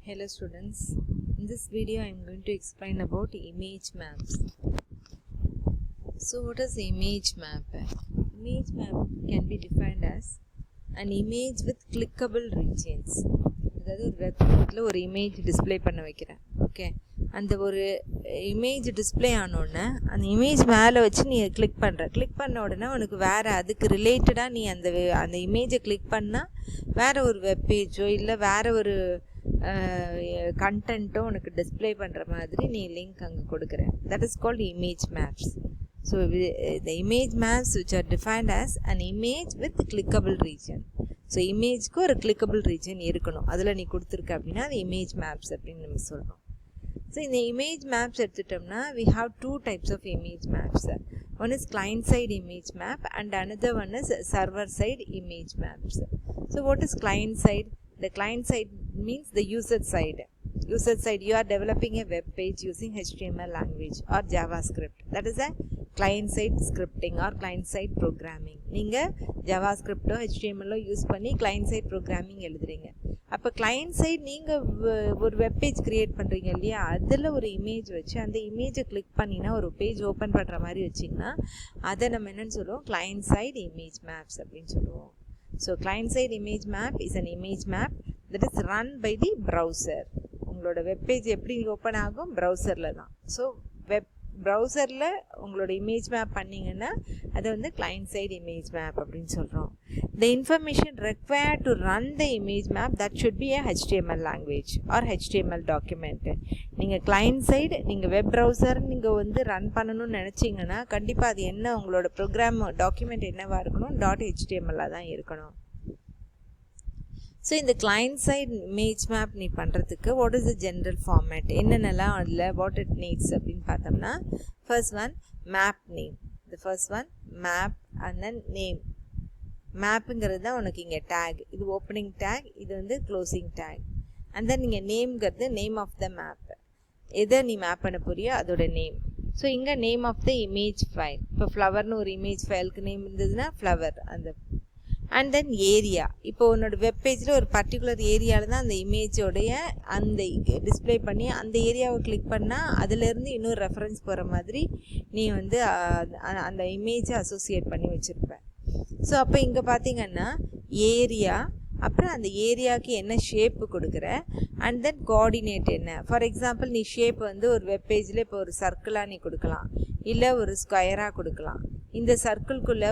Hello students, in this video I am going to explain about image maps. So what is image map? Image map can be defined as an image with clickable regions. அதாவது ஒரு வெப்சைட்டில் ஒரு image display பண்ண வைக்கிறேன். Okay, அந்த ஒரு image display ஆனோடனே அந்த இமேஜ் மேலே வச்சு நீ கிளிக் பண்ண உடனே உனக்கு வேறு அதுக்கு ரிலேட்டடாக நீ அந்த இமேஜை கிளிக் பண்ணால் வேறு ஒரு வெப்பேஜோ இல்லை வேறு ஒரு கண்டென்ட்டோ உனக்கு டிஸ்பிளே பண்ணுற மாதிரி நீ லிங்க் அங்கே கொடுக்குற. That is called image maps. So the image maps which are defined as an image with clickable region. So இமேஜ்க்கு ஒரு கிளிக்கபிள் ரீஜன் இருக்கணும், அதில் நீ கொடுத்துருக்க அப்படின்னா அது இமேஜ் மேப்ஸ் அப்படின்னு நம்ம சொல்கிறோம். ஸோ இந்த இமேஜ் மேப்ஸ் எடுத்துட்டோம்னா we have two types of image maps. One is client side image map and another one is server side image maps. So what is client side? The client side means the user side. User side, you are developing a web page using HTML language or JavaScript. That is a client side scripting or client side programming. நீங்கள் JavaScript HTML use பண்ணி client side programming எழுதுறீங்க. அப்போ client side நீங்கள் ஒரு web page create பண்ணுறீங்க இல்லையா, அதில் ஒரு இமேஜ் வச்சு அந்த இமேஜை கிளிக் பண்ணினா ஒரு பேஜ் ஓப்பன் பண்ணுற மாதிரி வச்சிங்கன்னா அதை நம்ம என்னென்னு சொல்லுவோம், client side image maps அப்படின்னு சொல்லுவோம். So client side image map is an image map that is run by the browser. உங்களோட வெப் பேஜ் எப்படி ஓப்பன் ஆகும், ப்ரௌசரில் தான். ஸோ ப்ரௌசரில் உங்களோட இமேஜ் மேப் பண்ணிங்கன்னா அதை வந்து client side image map அப்படின்னு சொல்கிறோம். The information required to run the image map that should be a HTML language or HTML document. நீங்கள் client side, நீங்கள் வெப் ப்ரௌசர் நீங்கள் வந்து ரன் பண்ணணும்னு நினச்சிங்கன்னா கண்டிப்பாக அது என்ன உங்களோட ப்ரோக்ராம் டாக்குமெண்ட் என்னவாக இருக்கணும், .html தான் இருக்கணும். ஸோ இந்த client side image map நீ பண்ணுறதுக்கு what is the general format, என்னென்னலாம் அதில் what it needs அப்படின்னு பார்த்தோம்னா, first one map name. The first one map and then name. மேப்புங்கிறது தான் உனக்கு இங்கே டேக், இது ஓப்பனிங் டேக், இது வந்து க்ளோசிங் டேக். அண்ட் தென் நீங்கள் நேம்ங்கிறது நேம் ஆஃப் த மேப், எதை நீ மேப் பண்ண போறியோ அதோட நேம். ஸோ இங்கே name of the image file, இப்போ ஃப்ளவர்னு ஒரு இமேஜ் ஃபைலுக்கு நேம் இருந்ததுன்னா ஃப்ளவர் அந்த. அண்ட் தென் ஏரியா, இப்போ உன்னோட வெப்பேஜில் ஒரு பர்டிகுலர் ஏரியாவில் தான் அந்த இமேஜோடைய அந்த டிஸ்பிளே பண்ணி அந்த ஏரியாவை கிளிக் பண்ணால் அதிலேருந்து இன்னொரு ரெஃபரன்ஸ் போகிற மாதிரி நீ வந்து அந்த இமேஜை அசோசியேட் பண்ணி வச்சுருப்ப. ஸோ அப்போ இங்கே பார்த்தீங்கன்னா ஏரியா, அப்புறம் அந்த ஏரியாவுக்கு என்ன ஷேப்பு கொடுக்குற, அண்ட் தென் கோஆர்டினேட் என்ன. ஃபார் எக்ஸாம்பிள் நீ ஷேப் வந்து ஒரு வெப்பேஜில் இப்போ ஒரு சர்க்கிளாக நீ கொடுக்கலாம், இல்லை ஒரு ஸ்கொயராக கொடுக்கலாம். இந்த சர்க்கிள்குள்ளே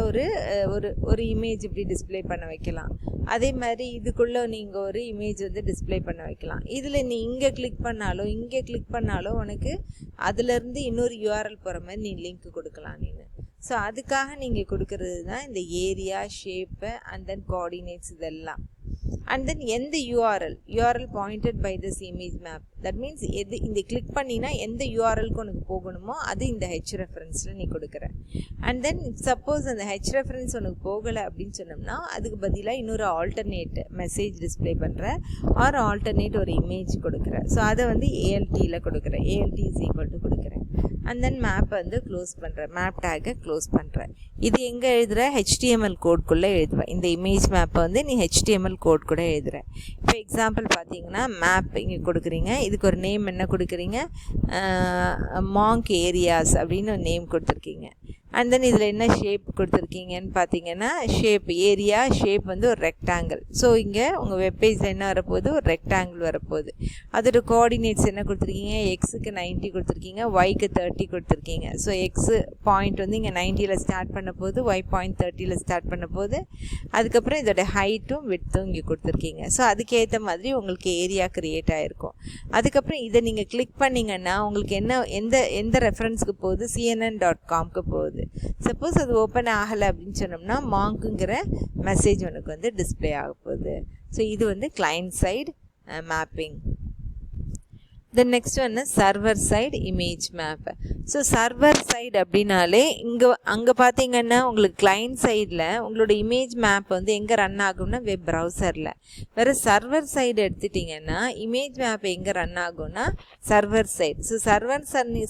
ஒரு இமேஜ் இப்படி டிஸ்பிளே பண்ண வைக்கலாம். அதே மாதிரி இதுக்குள்ளே நீங்கள் ஒரு இமேஜ் வந்து டிஸ்பிளே பண்ண வைக்கலாம். இதில் நீ இங்கே கிளிக் பண்ணாலும் உனக்கு அதுலேருந்து இன்னொரு யூஆர்எல் போகிற மாதிரி நீ லிங்க் கொடுக்கலாம் நீ. ஸோ அதுக்காக நீங்கள் கொடுக்கறது தான் இந்த area, shape and then coordinates இதெல்லாம். அண்ட் தென் எந்த URL pointed by this image map, that means எது இந்த கிளிக் பண்ணினா எந்த யூஆர்எல்க்கு உனக்கு போகணுமோ அது இந்த ஹெச் ரெஃபரன்ஸில் நீ கொடுக்குற. அண்ட் தென் சப்போஸ் அந்த ஹெச் ரெஃபரன்ஸ் உனக்கு போகலை அப்படின்னு சொன்னோம்னா அதுக்கு பதிலாக இன்னொரு ஆல்டர்னேட் மெசேஜ் டிஸ்பிளே பண்ணுற ஆர் ஆல்டர்னேட் ஒரு இமேஜ் கொடுக்குற. ஸோ அதை வந்து ஏஎல்டியில் கொடுக்குற, ஏஎல்டி இஸ் ஈக்குவல் டு கொடுக்குறேன். அண்ட் தென் மேப்பை வந்து க்ளோஸ் பண்ணுறேன், மேப் டேக்கை க்ளோஸ் பண்ணுறேன். இது எங்கே எழுதுகிற, HTML கோட்குள்ளே எழுதுவேன். இந்த இமேஜ் மேப்பை வந்து நீ HTML கோட் கூட எழுதுகிறேன். இப்போ எக்ஸாம்பிள் பார்த்தீங்கன்னா மேப் இங்கே கொடுக்குறீங்க, இதுக்கு ஒரு நேம் என்ன கொடுக்குறீங்க, மாங்க் ஏரியாஸ் அப்படின்னு ஒரு நேம் கொடுத்துருக்கீங்க. அண்ட் தென் இதில் என்ன ஷேப் கொடுத்துருக்கீங்கன்னு பார்த்தீங்கன்னா ஷேப் ஏரியா, ஷேப் வந்து ஒரு ரெக்டாங்கிள். ஸோ இங்கே உங்கள் வெப்பேஜில் என்ன வரப்போகுது, ஒரு ரெக்டாங்கிள் வரப்போகுது. அதோட கோஆர்டினேட்ஸ் என்ன கொடுத்துருக்கீங்க, எக்ஸுக்கு 90 கொடுத்துருக்கீங்க, ஒய்க்கு 30 கொடுத்துருக்கீங்க. ஸோ எக்ஸு பாயிண்ட் வந்து இங்கே 90ல் ஸ்டார்ட் பண்ண போது, ஒய் பாயிண்ட் 30ல் ஸ்டார்ட் பண்ண போது. அதுக்கப்புறம் இதோட ஹைட்டும் விட்த்தும் இங்கே கொடுத்துருக்கீங்க. ஸோ அதுக்கேற்ற மாதிரி உங்களுக்கு ஏரியா க்ரியேட் ஆகிருக்கும். அதுக்கப்புறம் இதை நீங்கள் கிளிக் பண்ணிங்கன்னா உங்களுக்கு எந்த ரெஃபரன்ஸுக்கு போகுது, CNN.comக்கு போகுது. சப்போஸ் அது ஓப்பன் ஆகலை அப்படின்னு சொன்னோம்னா மாங்க்குங்கிற மெசேஜ் உனக்கு வந்து டிஸ்பிளே ஆக போகுது. ஸோ இது வந்து client side mapping. The next one is server side image map. So server side அப்படின்னாலே அங்கே பார்த்தீங்கன்னா உங்களுக்கு கிளைண்ட் சைடில் உங்களோட இமேஜ் மேப் வந்து எங்கே ரன் ஆகும்னா வெப் ப்ரௌசரில். வேறு சர்வர் சைடு எடுத்துட்டிங்கன்னா இமேஜ் மேப் எங்கே ரன் ஆகும்னா server side. So server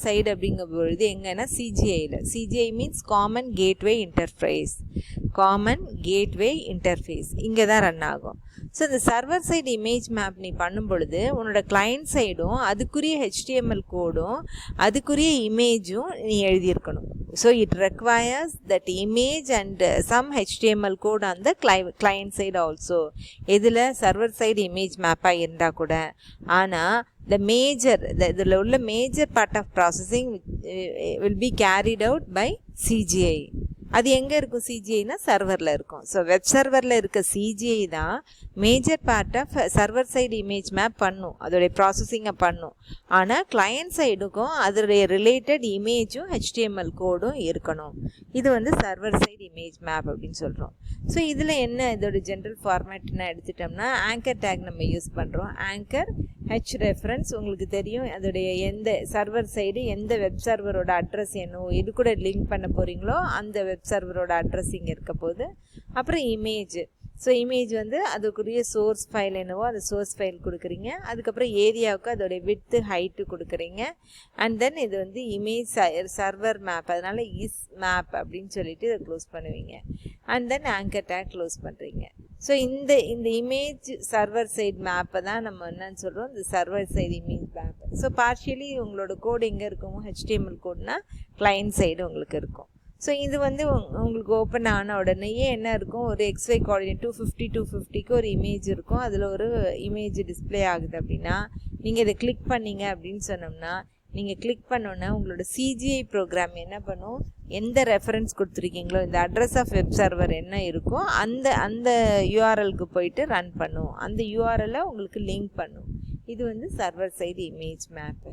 side அப்படிங்கும்பொழுது எங்கன்னா சிஜிஐயில். CGI means common gateway interface. இங்கே தான் ரன் ஆகும். ஸோ இந்த சர்வர் சைடு இமேஜ் மேப் நீ பண்ணும் பொழுது உன்னோட கிளைண்ட் சைடும் அதுக்குரிய HTML கோடும் அதுக்குரிய இமேஜும் நீ எழுதியிருக்கணும். So it requires that image and some HTML code on the client side also. இதில் சர்வர் சைடு இமேஜ் மேப்பாக இருந்தால் கூட, ஆனால் இதில் உள்ள major part of processing will be carried out by CGI. அது எங்கே இருக்கும்? CGIனா சர்வரில் இருக்கும். ஸோ வெப் சர்வரில் இருக்க CGI தான் major part of server side image map பண்ணும், அதோடைய ப்ராசஸிங்கை பண்ணும். ஆனால் கிளையண்ட் சைடுக்கும் அதோடைய ரிலேட்டட் இமேஜும் HTML கோடும் இருக்கணும். இது வந்து சர்வர் சைடு இமேஜ் மேப் அப்படின்னு சொல்கிறோம். ஸோ இதில் என்ன இதோட ஜென்ரல் ஃபார்மேட்னா எடுத்துட்டோம்னா, ஆங்கர் டேக் நம்ம யூஸ் பண்ணுறோம். ஆங்கர் H ரெஃபரன்ஸ் உங்களுக்கு தெரியும், அதோடைய எந்த சர்வர் சைடு எந்த வெப் சர்வரோட அட்ரஸ் என்னவோ இது கூட லிங்க் பண்ண போகிறீங்களோ அந்த வெப் சர்வரோட அட்ரஸ் இங்கே இருக்க போகுது. அப்புறம் இமேஜ். ஸோ இமேஜ் வந்து அதுக்குரிய சோர்ஸ் ஃபைல் என்னவோ அந்த சோர்ஸ் ஃபைல் கொடுக்குறீங்க. அதுக்கப்புறம் ஏரியாவுக்கு அதோடைய விட்த்து ஹைட்டு கொடுக்குறீங்க. அண்ட் தென் இது வந்து இமேஜ் சர்வர் மேப், அதனால் இஸ் மேப் அப்படின்னு சொல்லிட்டு இதை க்ளோஸ் பண்ணுவீங்க. And then anchor tag close பண்ணுறீங்க. ஸோ இந்த இமேஜ் சர்வர் சைடு மேப்பை தான் நம்ம என்னன்னு சொல்கிறோம், இந்த server side image map. So partially உங்களோட கோடு எங்கே இருக்கும்? HTML கோட்னா கிளைண்ட் சைடு உங்களுக்கு இருக்கும். ஸோ இது வந்து உங்களுக்கு ஓப்பன் ஆன உடனேயே என்ன இருக்கும்? ஒரு XY கோஆர்டினேட் 250 ஒரு இமேஜ் இருக்கும். அதில் ஒரு இமேஜ் டிஸ்பிளே ஆகுது அப்படின்னா நீங்கள் இதை கிளிக் பண்ணீங்க அப்படின்னு சொன்னோம்னா, நீங்கள் கிளிக் பண்ணோன்னா உங்களோட CGI ப்ரோக்ராம் என்ன பண்ணும்? எந்த ரெஃபரன்ஸ் கொடுத்துருக்கீங்களோ இந்த அட்ரஸ் ஆஃப் வெப் சர்வர் என்ன இருக்கோ அந்த URLக்கு போயிட்டு ரன் பண்ணும். அந்த URLை உங்களுக்கு லிங்க் பண்ணும். இது வந்து சர்வர் சைடு இமேஜ் மேப்பு.